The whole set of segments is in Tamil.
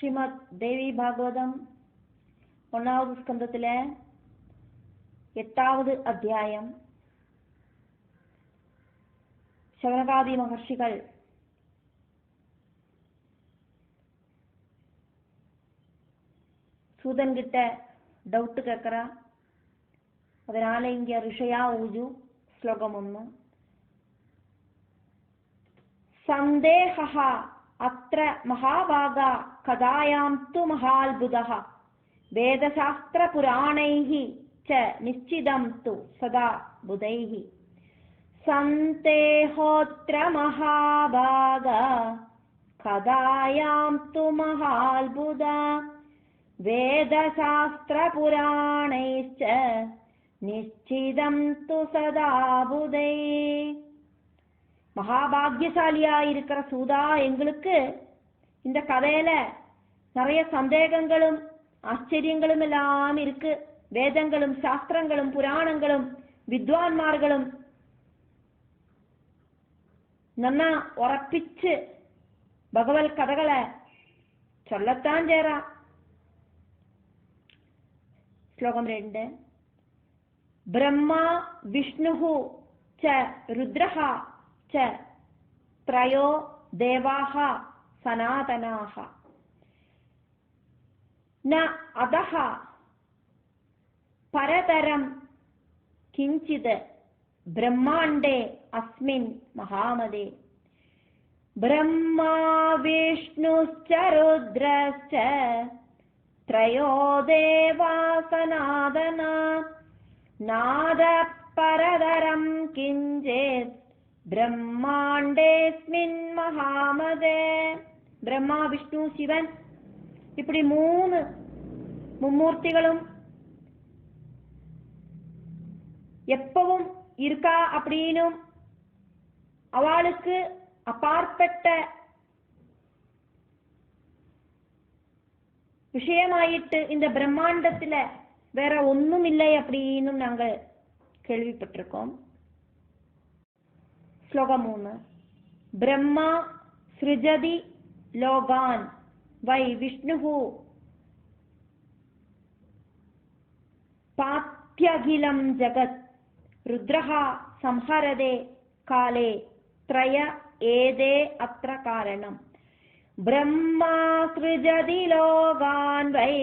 ஸ்ரீமத் தேவி பாகவதம் 1வது ஸ்கந்தத்தில 8வது அத்தியாயம். சௌனகாதி மகர்ஷிகள் சூதன் கிட்ட டவுட் கேட்கிறா. அதனால இங்க ரிஷயா ஊஜு ஸ்லோகம் 1. சந்தேஹ அத்ர மகாபாகா கதாயாம் து மகால்புதஹ வேதசாஸ்திர புராணைஹி ச நிச்சிதம் து சதா புதைஹி சந்தேஹோத்ர மகாபாகா கதாயாம் து மகால்புதா வேதசாஸ்திர புராணைச்ச நிச்சிதம் து சதா புதைஹி. மகாபாகியசாலியா இருக்கிற சூதா, எங்களுக்கு இந்த கதையில நிறைய சந்தேகங்களும் ஆச்சரியங்களும் எல்லாம் இருக்கு. வேதங்களும் சாஸ்திரங்களும் புராணங்களும் வித்வான்மார்களும் நன்னா உറപ്പിച്ച് பகவத் கதைகளை சொல்லத்தான் சேரா. ஸ்லோகம் 2. பிரம்மா விஷ்ணுஹு ச ருத்ரஹ च त्रयो देवाः सनातनाः न अधः परतरं किञ्चित् ब्रह्माण्डे अस्मिन् महामदे. ब्रह्मा विष्णुश्च रुद्रश्च त्रयो देवा सनातना नादः परतरं किञ्चित् பிரம்மாண்டேஸ்மின் மகாமதே. பிரம்மா விஷ்ணு சிவன் இப்படி 3 மும்மூர்த்திகளும் எப்பவும் இருக்கா அப்படின்னும் அவளுக்கு அப்பாற்பட்ட விஷயமாயிட்டு இந்த பிரம்மாண்டத்துல வேற ஒன்னும் இல்லை அப்படின்னும் நாங்கள் கேள்விப்பட்டிருக்கோம். श्लोकम 3. ब्रह्मा सृजति लोकान् वै विष्णुः पात्यखिलं जगत् रुद्रः संहरते काले त्रय एते अत्र कारणम्. ब्रह्मा सृजति लोकान् वै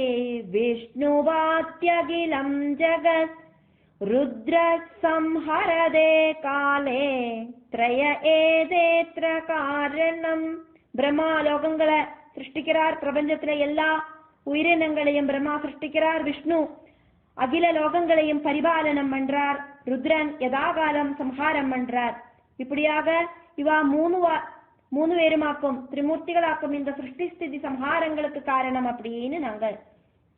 विष्णुपात्यखिलं जगत् रुद्र संहरते काले त्रय एतेत्र कारणम्. பிரம்மா லோகங்களை சிருஷ்டிக்கிறார். பிரபஞ்சத்தில எல்லா உயிரினங்களையும் பிரம்மா சிருஷ்டிக்கிறார். விஷ்ணு அகில லோகங்களையும் பரிபாலனம் பண்றார். ருத்ரன் யதாகாலம் சம்ஹாரம் பண்றார். இப்படியாக இவா 3 பேருமாக்கும் திரிமூர்த்திகளாக்கும் இந்த சிருஷ்டி ஸ்திதி சம்ஹாரங்களுக்கு காரணம் அப்படின்னு நாங்கள்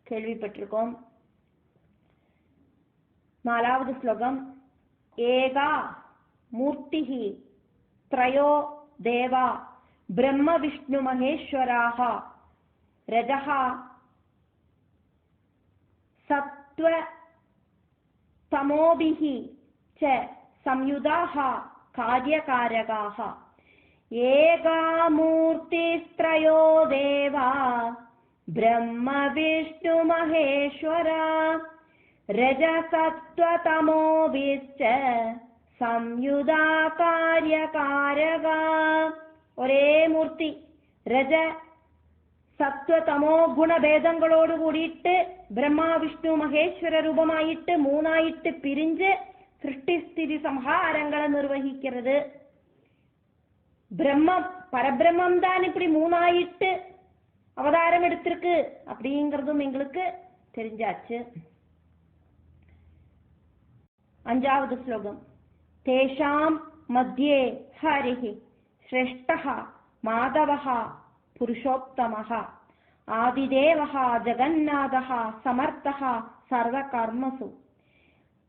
கேள்விப்பட்டிருக்கோம். 4வது ஸ்லோகம். ஏகா மூர்த்திஹி த்ரயோ தேவா பிரம்ம விஷ்ணு மகேஸ்வராஹ ரஜஹ சத்வ தமோபிஹி ச சம்யுதாஹ காரியகாரகாஹ. ஏகா மூர்த்திஸ்த்ரயோ தேவா பிரம்ம விஷ்ணு மகேஸ்வரா ரஜசத்வதமோபிச்ச சம்யுதா காரியகாரகா. ஒரே மூர்த்தி ரஜ சத்வ தமோ குணபேதங்களோடு கூடிட்டு பிரம்மா விஷ்ணு மகேஸ்வர ரூபமாயிட்டு 3ஆயிட்டு பிரிஞ்சு சிருஷ்டி ஸ்திதி சம்ஹாரங்களை நிர்வகிக்கிறது. பிரம்மம் பரபிரம்மம் தான் இப்படி 3ஆயிட்டு அவதாரம் எடுத்திருக்கு அப்படிங்கிறதும் எங்களுக்கு தெரிஞ்சாச்சு. 5வது ஸ்லோகம். தேஷாம் மத்யே ஹரிஹி ஸ்ரேஷ்டஹ மாதவஹ புருஷோத்தமஹ ஆதிதேவஹ ஜகன்னாதஹ சமர்த்தஹ சர்வகர்மசு.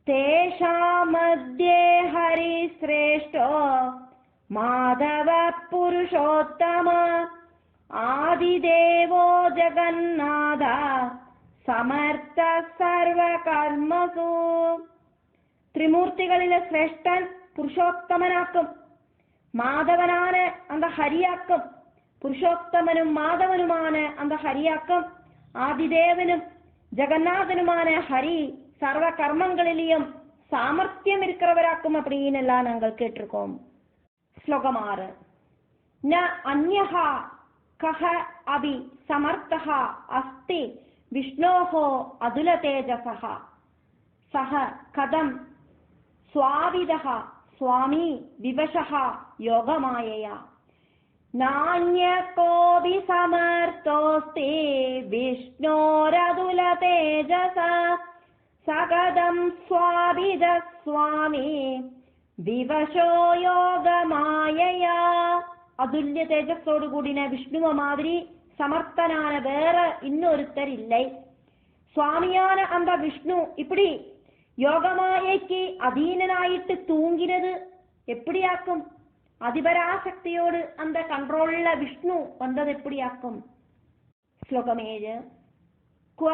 தேஷாம் மத்யே ஹரி ஸ்ரேஷ்டோ மாதவ புருஷோத்தம ஆதிதேவோ ஜகன்னாத சமர்த்த சர்வகர்மசு. திரிமூர்த்திகளிലെ ശ്രേഷ്ഠൻ പുരുഷോത്തമനാക്കും, മാധവനാണ് அந்த ഹരിയാക്കും, புருஷோத்தமனும் மாதவனுமான அந்த ஹரியாக்கம் ஆதிதேவனும் ஜெகநாதனுமான ஹரி சர்வ கர்மங்களிலும் சாமர்த்தியம் இருக்கிறவராக்கும் அப்படின்னு எல்லாம் நாங்கள் கேட்டிருக்கோம். ஸ்லோகம் 6. ந அன்யஹா கஹ அபி சமர்த்தஹா அஸ்தி விஷ்ணோஹோ அதுல தேஜசஹ சஹ கதம் ஸ்வாவிதஹ ஸ்வாமி விவசஹ யோகமாயயா நான்ய கோபி சமர்த்தோஸ்தி விஷ்ணோரதுல தேஜச சகதம் ஸ்வாவித ஸ்வாமி விவசோ யோகமாயயா. അതുല്യ തേജസ്സോട് കൂടിന വിഷ്ണുവ മാതിരി സമർത്ഥനാன വേറെ இன்னொருத்தர் இல்லை. சுவாமியான அந்த விஷ்ணு இப்படி யோகமாயைக்கு அதீனனாயிட்டு தூங்கினது எப்படியாக்கும்? அதிபராசக்தியோடு அந்த கண்ட்ரோல்ல விஷ்ணு வந்தது எப்படியாக்கும்? ஸ்லோகம் 7. क्व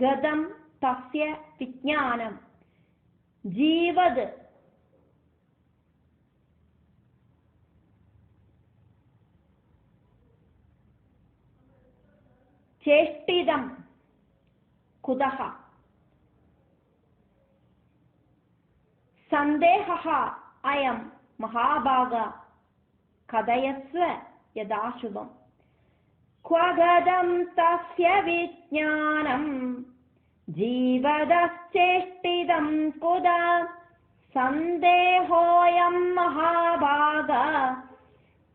गदं तस्य विज्ञानं जीवद चेष्टिदं कुतः सन्देहः अयं महाभाग कथयस्व यदाशुभम्. क्व गदं तस्य विज्ञानं जीवदश्चेष्टिदं कुदा सन्देहोऽयं महाभाग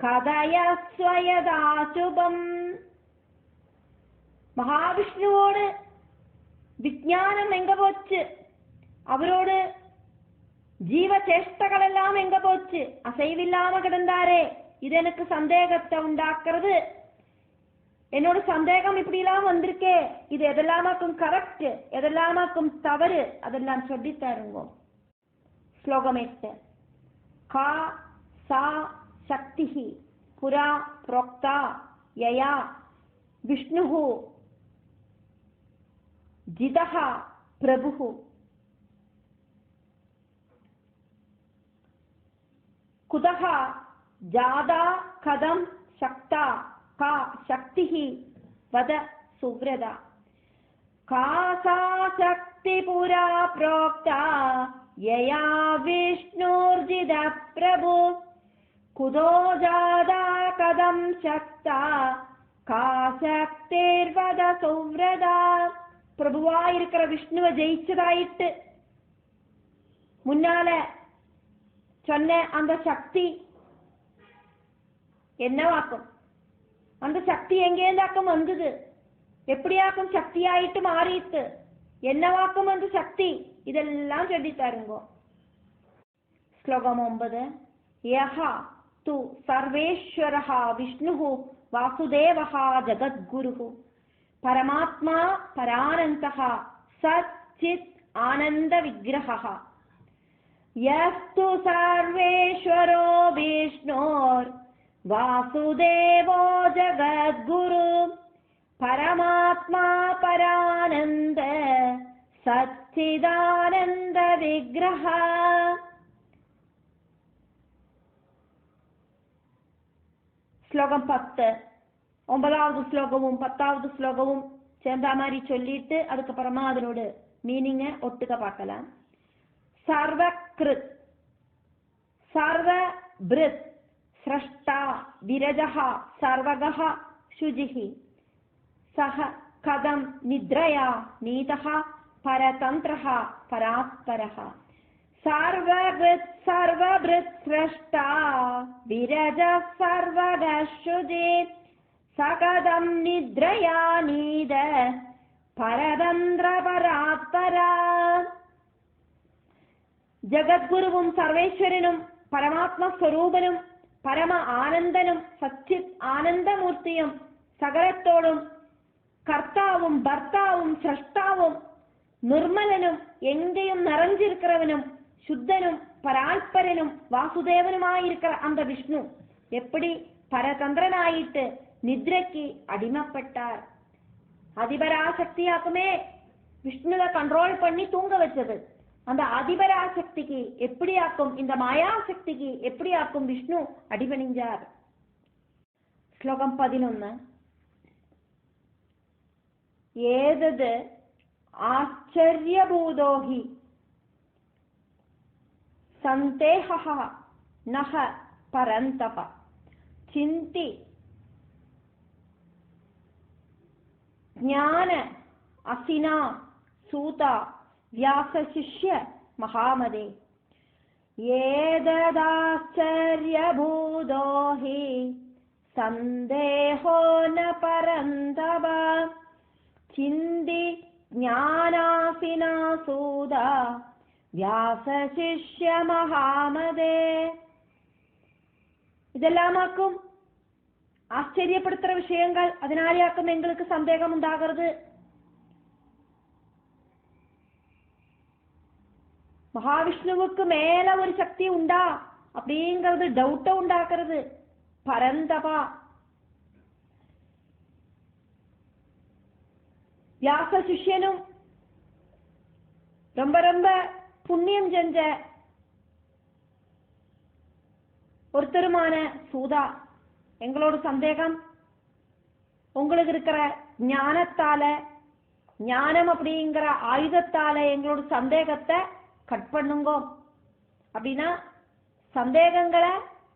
कथयस्व यदाशुभम्. மகாவிஷ்ணுவோடு விஞ்ஞானம் எங்க போச்சு? அவரோடு ஜீவ சேஷ்டகள் எல்லாம் எங்க போச்சு? அசைவில்லாம கிடந்தாரே, இது எனக்கு சந்தேகத்தை உண்டாக்குறது. என்னோட சந்தேகம் இப்படி எல்லாம் வந்திருக்கே, இது எதெல்லாமாக்கும் கரெக்ட், எதெல்லாமாக்கும் தவறு, அதெல்லாம் சொல்லி தருங்க. ஸ்லோகம் 8. கா சா சக்திஹி புரா புரோக்தா யயா விஷ்ணுஹு जिदः प्रभुः कुतः जादा कथं शक्ता का शक्तिः वद सुव्रता. का सा शक्ति पुरा प्रोक्ता यया विष्णुर्जिदः प्रभु कुतो जादा कथं शक्ता का शक्तिर्वद सुव्रता. பிரபுவாயிருக்கிற விஷ்ணுவை ஜெயிச்சதாயிட்டு முன்னால சொன்ன அந்த சக்தி என்னவாக்கும்? அந்த சக்தி எங்கேந்தாக்கும் வந்தது? எப்படியாக்கும் சக்தியாயிட்டு மாறிட்டு? என்னவாக்கும் அந்த சக்தி? இதெல்லாம் சொல்லி தருங்க. ஸ்லோகம் 9. யஹ து சர்வேஸ்வரஹ விஷ்ணுஹு வாசுதேவஹ ஜகத்குருஹு परमात्मा परानन्तः सच्चित् आनंद विग्रहः यस्तु सर्वेश्वरो विष्णोर् वासुदेवो जगद्गुरु परमात्मा परानन्द सच्चिदानंद विग्रह. श्लोकम 10. 9வது ஸ்லோகமும் 10வது ஸ்லோகமும் சேர்ந்த மாதிரி சொல்லிட்டு அதுக்கப்புறமா அதனோட மீனிங்க ஒட்டுக்க பார்க்கலாம். சர்வக்ருத் சர்வபிருத் ஸ்ரஷ்டா விரஜஹ சர்வகஹ சுஜிஹி சஹ கதம் நித்ரயா நீதஹ பரதந்திரஹ பராஸ்பரஹ. सर्वभृत् सर्वभृत् स्रष्टा विरजः सर्वगः शुचिः सकदं निद्रया नीद परतंत्र परात्परा. ജഗദ്ഗുരുവും സർവേശ്വരനും പരമാത്മസ്വരൂപനും പരമ ആനന്ദനും സച്ചിത് ആനന്ദമൂർത്തിയും സകലത്തോടും കർത്താവും ഭർത്താവും സൃഷ്ടാവും നിർമ്മലനും എങ്കയും നിറஞ்சிருக்கிறவனும் சுத்தனும் பரால்பரனும் வாசுதேவனுமாயிருக்கிற அந்த விஷ்ணு எப்படி பரதந்திரனாயிட்டு நித்ரைக்கு அடிமைப்பட்டார். அதிபராசக்தியாக்குமே விஷ்ணுவை கண்ட்ரோல் பண்ணி தூங்க வச்சது. அந்த அதிபராசக்திக்கு எப்படியாக்கும், இந்த மாயாசக்திக்கு எப்படியாக்கும் விஷ்ணு அடிபணிஞ்சார். ശ്ലോകം 11. ഏതത് ആശ്ചര്യഭൂതോ ഹി സന്ദേഹഃ നഹ പരന്തപ ചിന്തി ജ്ഞാന അസിന സൂത വ്യാസശിഷ്യ മഹാമതേ. ഏതദാശ്ചര്യഭൂതോ ഹി സന്ദേഹോ ന പരന്തപ ചിന്തി ജ്ഞാനാസിന സൂത വ്യാസശിഷ്യ മഹാമതേ. இதெல்லாமாக்கும் ஆச்சரியப்படுத்துற விஷயங்கள், அதனாலேயாக்கும் எங்களுக்கு சந்தேகம் உண்டாகிறது. மகாவிஷ்ணுவுக்கு மேல ஒரு சக்தி உண்டா அப்படிங்கிறது டவுட்ட உண்டாக்குறது. பரந்தபா வியாச சிஷ்யனும் ரொம்ப ரொம்ப புண்ணியம் செஞ்ச ஒருத்தருமான சூதா, எங்களோட சந்தேகம் உங்களுக்கு இருக்கிற ஞானத்தால, ஞானம் அப்படிங்கிற ஆயுதத்தால எங்களோட சந்தேகத்தை கட் பண்ணுங்கோ. அப்படின்னா சந்தேகங்களை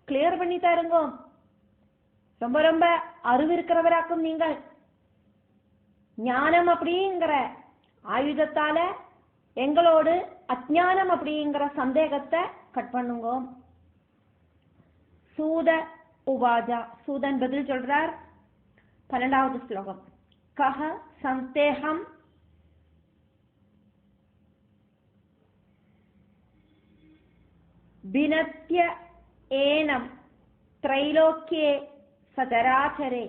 கிளியர் பண்ணி தருங்கோ. ரொம்ப ரொம்ப அறிவு இருக்கிறவராக்கும் நீங்கள். ஞானம் அப்படிங்கிற ஆயுதத்தால எங்களோடு அஜ்ஞானம் அப்படிங்கிற சந்தேகத்தை கட் பண்ணுங்கோ. சூத உவாஜா, சூதன் பதில் சொல்றார். 12வது ஸ்லோகம். கஹ சந்தேகம் வினத்ய ஏனம் த்ரைலோக்யே சதராச்சரே.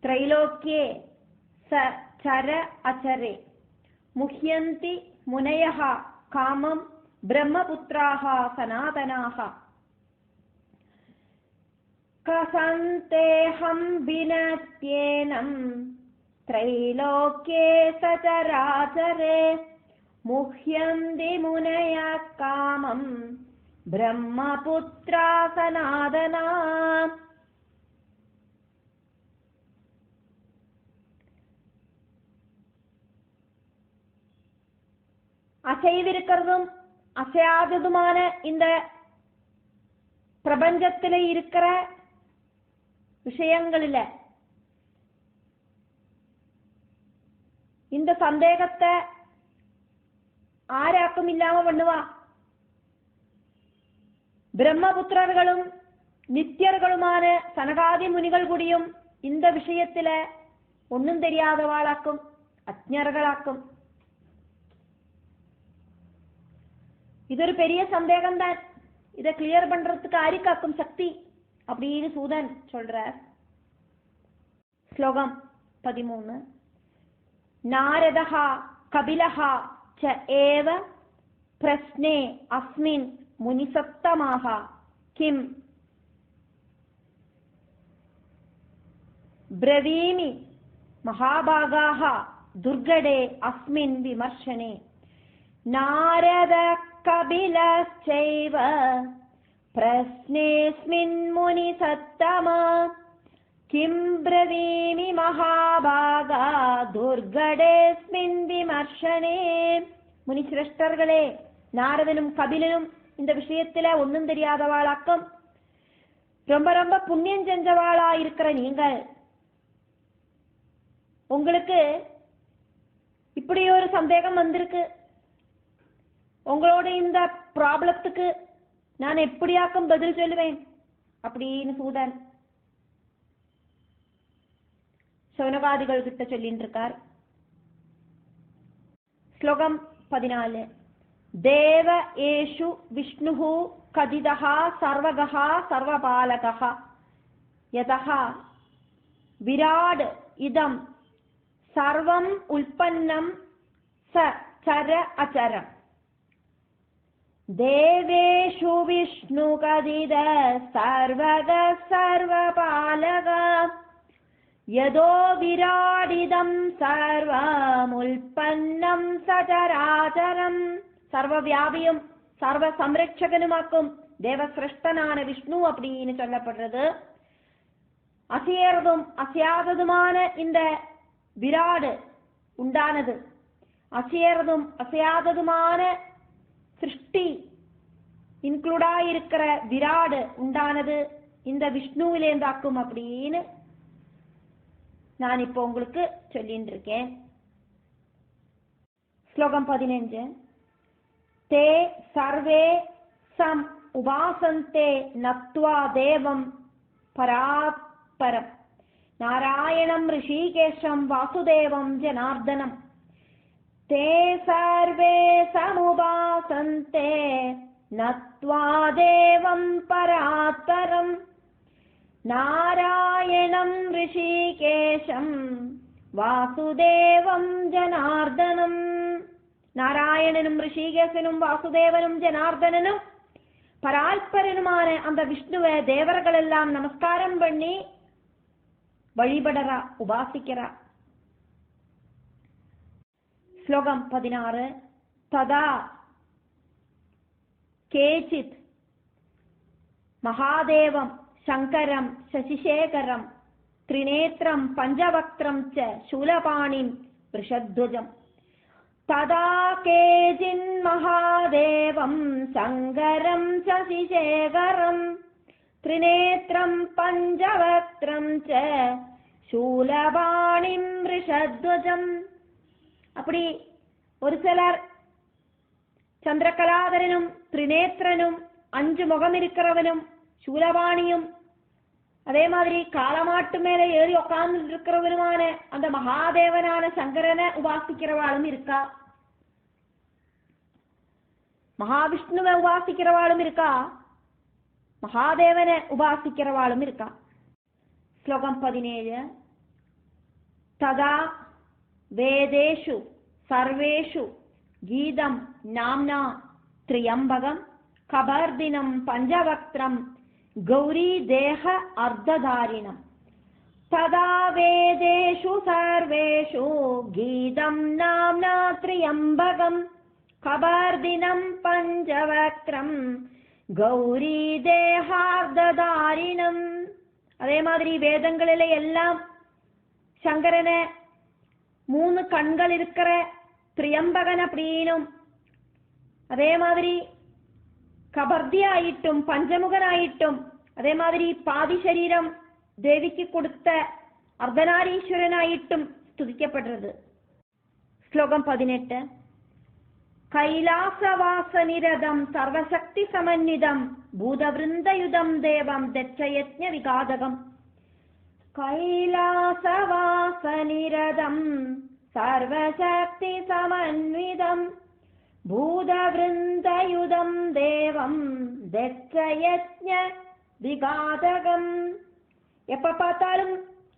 त्रैलोक्ये स चर अचरे मुह्यन्ति मुनयः कामं ब्रह्मपुत्राः सनातनाः. कसन्तेऽहं विनत्येनं त्रैलोक्ये सचराचरे मुह्यन्ति मुनयः कामं ब्रह्मपुत्रा सनातना. அசைவிருக்கிறதும் அசையாததுமான இந்த பிரபஞ்சத்துல இருக்கிற விஷயங்கள்ல இந்த சந்தேகத்தை ஆராக்கும் இல்லாம பண்ணுவா. பிரம்மபுத்திரர்களும் நித்தியர்களுமான சனகாதி முனிகள் கூடியும் இந்த விஷயத்துல ஒன்னும் தெரியாதவாளாக்கும், அஜ்ஞர்களாக்கும். இது ஒரு பெரிய சந்தேகம் தான். இதை கிளியர் பண்றதுக்கு ஆரிக்காக்கும் சக்தி அப்படின்னு சூதன் சொல்றார். ஸ்லோகம் 13. நாரதஹா கபிலஹா ச ஏவ பிரஸ்னே அஸ்மின் முனிசத்தமாக கிம் பிரவீமி மகாபாகாஹ துர்கடே அஸ்மின் விமர்சனே. நாரத கபிலச்சைவ பிரஸ்னேஸ்மின் முனிசத்தமா கிம் பிரவீமி மகாபாகா துர்கடேஸ்மின் விமர்சனே. முனிசிரஷ்டர்களே, நாரதனும் கபிலனும் இந்த விஷயத்துல ஒன்னும் தெரியாதவாளாக்கும். ரொம்ப ரொம்ப புண்ணியம் செஞ்சவாளா இருக்கிற நீங்கள், உங்களுக்கு இப்படி ஒரு சந்தேகம் வந்திருக்கு. உங்களோட இந்த ப்ராப்ளத்துக்கு நான் எப்படியாக்கும் பதில் சொல்லுவேன் அப்படின்னு சூதன் சௌனகாதிகள் கிட்ட சொல்லிட்டு இருக்கார். ஸ்லோகம் 14. தேவ ஏஷு விஷ்ணுஹு கதிதஹா சர்வகஹா சர்வபாலகஹா யதஹா விராட் இதம் சர்வம் உல்பன்னம் ச சர அச்சரம். தேவேஷு விஷ்ணு கதித சர்வக சர்வபாலக யதோ விராடிதம் சர்வமுல்பன்னம் சச்சராச்சரம் சர்வவியாபியும் சர்வ சம்ரட்சகனுமாக்கும் தேவசிரஷ்டனான விஷ்ணு அப்படின்னு சொல்லப்படுறது. அசையறதும் அசையாததுமான இந்த விராடு உண்டானது. அசையறதும் அசையாததுமான சிருஷ்டி இன்க்ளூடா இருக்கிற விராடு உண்டானது இந்த விஷ்ணுவிலேந்தாக்கும் அப்படின்னு நான் இப்போ உங்களுக்கு சொல்லிட்டு இருக்கேன். ஸ்லோகம் 15. தே சர்வே சம் உபாசந்தே நத்வா தேவம் பராத்பரம் நாராயணம் ரிஷிகேஷம் வாசுதேவம் ஜனார்தனம். தே சர்வே சமுபாசந்தே நத்வா தேவம் பராத்பரம் நாராயணம் ரிஷிகேஷம் வாசுதேவம் ஜனார்தனம். நாராயணனும் ரிஷிகேசனும் வாசுதேவனும் ஜனார்தனனும் பராத்பரனுமான அந்த விஷ்ணுவை தேவர்கள் எல்லாம் நமஸ்காரம் பண்ணி வழிபடரா, உபாசிக்கிறா. ஸ்லோகம் 16. ததா கேச்சித் மகாதேவம் சங்கரம் சசிசேகரம் திரிநேத்திரம் பஞ்சவக்திரம் ச சூலபாணிம் விஷத்வஜம். ததா கேச்சின் மகாதேவம் சங்கரம் சசிசேகரம் திரிநேத்திரம் பஞ்சவக்திரம் ச சூலபாணிம் விஷத்வஜம். அப்படி ஒரு சிலர் சந்திரகலாதரனும் திரிநேத்திரனும் 5 முகம் இருக்கிறவனும் சூலபாணியும் அதே மாதிரி காலமாட்டு மேல ஏறி உட்கார்ந்து இருக்கிறவருமான அந்த மகாதேவனான சங்கரனை உபாசிக்கிறவாளும் இருக்கா. மகாவிஷ்ணுவை உபாசிக்கிறவாளும் இருக்கா, மகாதேவனை உபாசிக்கிறவாளும் இருக்கா. ஸ்லோகம் 17. ததா வேதேஷு சர்வேஷு கீதம் நாம்னா த்ரியம்பகம் கபர்தினம் பஞ்சவக்திரம் கௌரி தேஹ அர்த்ததாரிணம். ததா வேதேஷு சர்வேஷு கீதம் நாம்னா த்ரியம்பகம் கபர்தினம் பஞ்சவக்திரம் கௌரி தேஹார்த்ததாரிணம். அதே மாதிரி வேதங்களில எல்லாம் சங்கரனை 3 கண்கள் இருக்கிற திரியம்பகன் அப்படின்னும் அதே மாதிரி கபர்தி ஆயிட்டும் பஞ்சமுகனாயிட்டும் அதே மாதிரி பாதி சரீரம் தேவிக்கு கொடுத்த அர்த்தநாரீஸ்வரனாயிட்டும் ஸ்துதிக்கப்படுறது. ஸ்லோகம் 18. கைலாசவாசநிரதம் சர்வசக்தி சமன்விதம் பூதவிருந்தயுதம் தேவம் தட்சயத்ஞ விகாதகம். கைலாசவாசநிரதம் சர்வசக்தி சமன்விதம் பூதவிருந்தயுதம் தேவம் தட்சயத்ஞ விகாதகம். எப்ப பார்த்தாலும்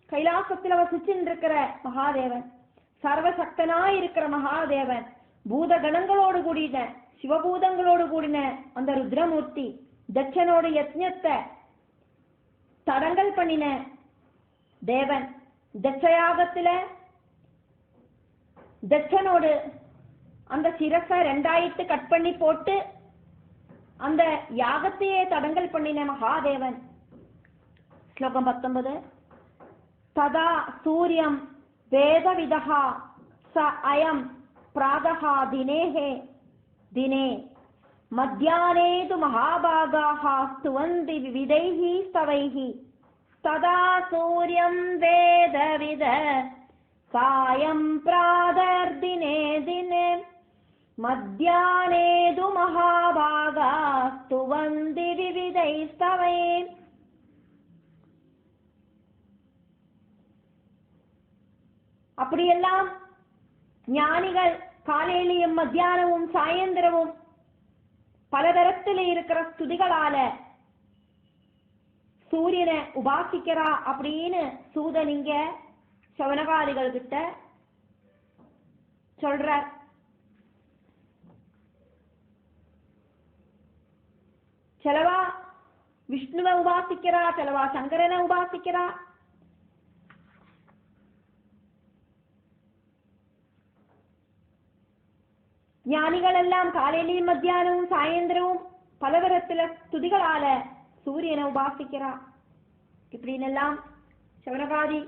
கைலாசத்துல வசிச்சுட்டு இருக்கிற மகாதேவன், சர்வசக்தனாய் இருக்கிற மகாதேவன், பூத கணங்களோடு கூடின சிவபூதங்களோடு கூடின அந்த ருத்ரமூர்த்தி தட்சனோடு யத்ஞத்தை தடங்கல் பண்ணின தேவன். தட்சயாகத்துல தட்சனோடு அந்த சிரசை 2 கட் பண்ணி போட்டு அந்த யாகத்தையே தடங்கல் பண்ணின மகாதேவன். ஸ்லோகம் 19. ததா சூரியம் வேதவிதஹா ச அயம் பிராதஹா தினேஹே தினே மத்யானே து மகாபாகாஹ ஸ்துவந்தி விவிதைஹி ஸ்தவைஹி. ததா சூரியம் வேதவித சாயம் பிராதர்தினே தினே மத்யானே து மகாபாகா ஸ்துவந்தி விவிதை ஸ்தவை. அப்படியெல்லாம் ஞானிகள் காலையிலையும் மத்தியானமும் சாயந்திரமும் பலதரத்தில் இருக்கிற ஸ்துதிகளால சூரியனை உபாசிக்கிறா அப்படின்னு சூதனிங்க சவனகாதிகள் கிட்ட சொல்றார். செலவா விஷ்ணுவை உபாசிக்கிறா, செலவா சங்கரனை உபாசிக்கிறா. ജ്ഞാനികളെല്ലാം കാലയിലെയും മധ്യാഹ്നവും സായന്ത്രവും പലതരത്തിലെ സ്തുതികളാല് സൂര്യനെ ഉപാസിக்கிறா. இப்படின்னெல்லாம் சவனகாதி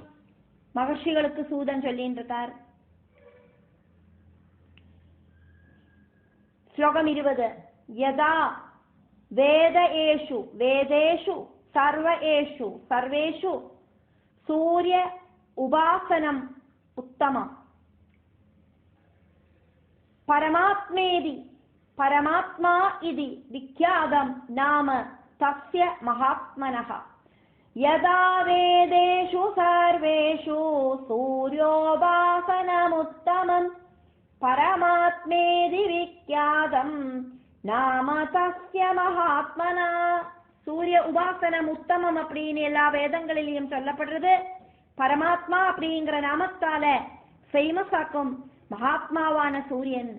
மகர்ஷிகளுக்கு சூதன் சொல்லிட்டு இருக்கார். ശ്ലോകം 20. യഥാ വേദേഷു വേദേഷു സർവേഷു സർവേഷു സൂര്യ ഉപാസനം ഉത്തമം പരമാത്മേതി പരമാത്മാ ഇതി വിഖ്യാതം നാമ തസ്യ മഹാത്മനഃ. യഥാ വേദേഷു സർവേഷു സൂര്യോപാസനമുത്തമം പരമാത്മേതി വിഖ്യാതം നാമ തസ്യ മഹാത്മനാ. சூரிய உபாசனம் உத்தமம் அப்படின்னு எல்லா வேதங்களிலையும் சொல்லப்படுறது. பரமாத்மா அப்படிங்கிற நாமத்தால ஃபேமஸ் ஆக்கும் மகாத்மாவான சூரியன்.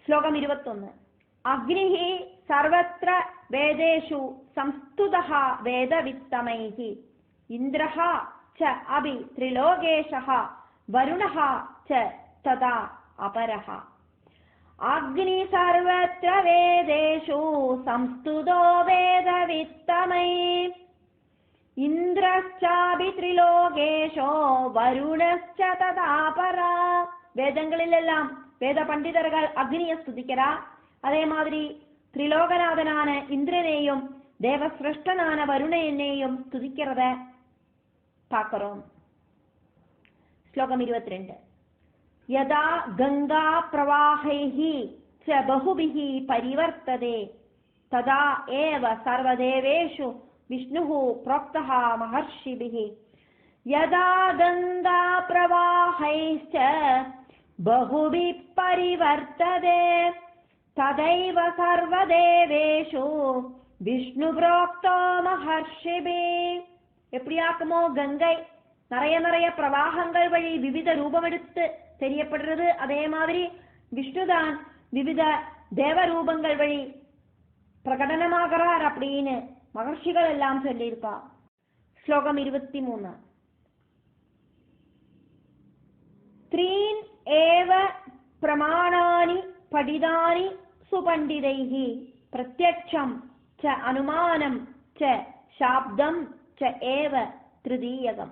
ശ്ലോകം 21. അഗ്നിഹി സർവത്ര വേദേഷു സംസ്തുതഃ വേദവിത്തമൈഹി ഇന്ദ്രഃ ച അഭി ത്രിലോകേശഃ വരുണഃ ച തഥാ അപരഃ. അഗ്നി സർവത്ര വേദേഷു സംസ്തുതോ വേദവിത്തമൈഹി ഇന്ദ്രശ്ചാഭി ത്രിലോകേശോ വരുണശ്ച തഥാ അപരഃ. വേദങ്ങളിലെല്ലാം വേദ പണ്ഡിതர்கள் அக்னியை ஸ்துதிக்கிறா. அதே மாதிரி திரிலோகநாதனான இந்திரனையும் தேவசிரஷ்டனான வருணனையும் ஸ்துதிக்கிறத பார்க்கிறோம். ശ്ലോകം 22. യഥാ ഗംഗാ പ്രവാഹൈഹി ച ബഹുഭിഃ പരിവർത്തതേ തഥാ ഏവ സർവദേവേഷു വിഷ്ണുഃ പ്രോക്തഃ മഹർഷിഭിഃ. യഥാ ഗംഗാ പ്രവാഹൈശ്ച ബഹുഭിഃ പരിവർത്തതേ തദൈവ സർവദേവേഷു വിഷ്ണു പ്രോക്തോ മഹർഷിഭിഃ. எப்படியாக்குமோ கங்கை நிறைய பிரவாகங்கள் வழி விவித ரூபமெடுத்து தெரியப்படுறது, அதே மாதிரி விஷ்ணுதான் விவித தேவ ரூபங்கள் வழி பிரகடனமாகிறார் அப்படின்னு மகர்ஷிகள் எல்லாம் சொல்லியிருக்கா. ശ്ലോകം 23. ത്രീൻ ഏവ പ്രമാണാനി പഠിതാനി സുപണ്ഡിതൈഃ പ്രത്യക്ഷം ച അനുമാനം ച ശാബ്ദം ച ഏവ തൃതീയകം.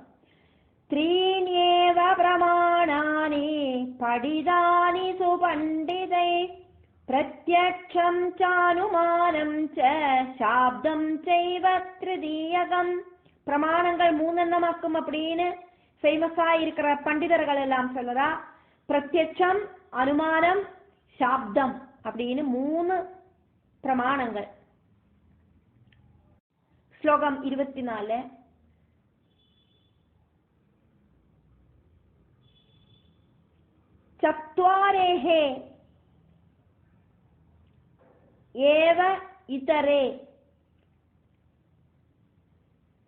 ത്രീണ്യേവ പ്രമാണാനി പഠിതാനി സുപണ്ഡിതൈഃ പ്രത്യക്ഷം ചാനുമാനം ച ശാബ്ദം ചൈവ തൃതീയകം. பிரமாணங்கள் மூணெண்ணமாக்கும் அப்படின்னு ஃபேமஸா இருக்கிற பண்டிதர்கள் எல்லாம் சொல்லறா. பிரத்யட்சம், அனுமானம், சாப்தம் அப்படின்னு 3 பிரமாணங்கள். ശ്ലോകം 24. ചത്വാരേഃ ഏവ ഇതരേ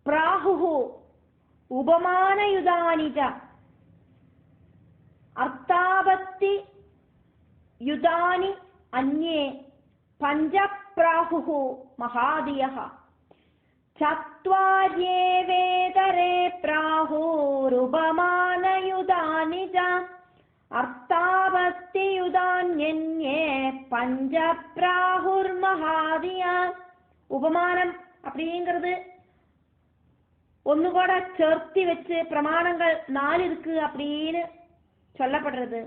പ്രാഹുഃ ഉപമാനയുതാനി ച അർത്ഥാപത്തി യുതാനി അന്യേ പഞ്ചപ്രാഹുഃ മഹാദിയഃ. ചത്വാര്യേവേതരേ പ്രാഹുരുപമാനയുതാനി ച അർത്ഥാപത്തിയുതാന്യന്യേ പഞ്ചപ്രാഹുർമഹാദിയ. ഉപമാനം அப்படிங்கிறது ஒன்னுகூட சேர்த்தி வச்சு பிரமாணங்கள் 4 இருக்கு அப்படின்னு சொல்லப்படுறது.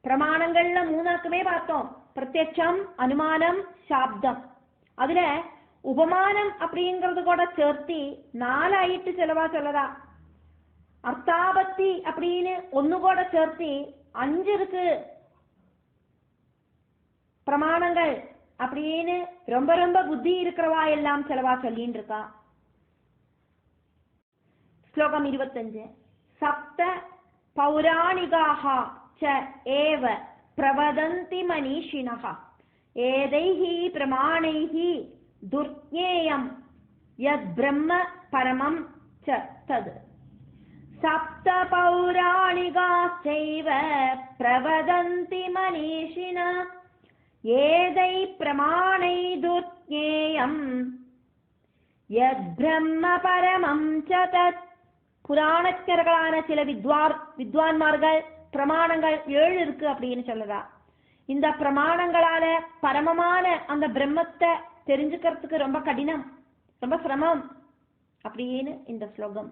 பிரமாணங்கள்ல 3 பார்த்தோம், பிரத்யட்சம், அனுமானம், சாப்தம். அதுல உபமானம் அப்படிங்கிறது கூட சேர்த்தி 4 ஆயிட்டு செலவா சொல்லதா. அர்த்தாபத்தி அப்படின்னு ஒன்னுகூட சேர்த்தி 5 இருக்கு பிரமாணங்கள் அப்படின்னு ரொம்ப புத்தி இருக்கிறவா எல்லாம் செலவா சொல்லின்னு இருக்கா. ശ്ലോകം 25. സപ്ത പൗരാണികാഃ ച ഏവ പ്രവദന്തി മനീഷിണഃ ഏതൈഃ പ്രമാണൈഃ ദുർജ്ഞേയം യദ് ബ്രഹ്മ പരമം ച തദ്. സപ്ത പൗരാണികാശ്ചൈവ പ്രവദന്തി മനീഷിണഃ ഏതൈ പ്രമാണൈ ദുർജ്ഞേയം യദ് ബ്രഹ്മ പരമം ച തത്. പുരാണജ്ഞர்களான ചില വിദ്വാൻമാர்கள் பிரமாணங்கள் 7 இருக்கு அப்படின்னு சொல்லுதா. இந்த பிரமாணங்களால பரமமான அந்த பிரம்மத்தை தெரிஞ்சுக்கிறதுக்கு ரொம்ப கடினம், ரொம்ப சிரமம் அப்படின்னு இந்த ஸ்லோகம்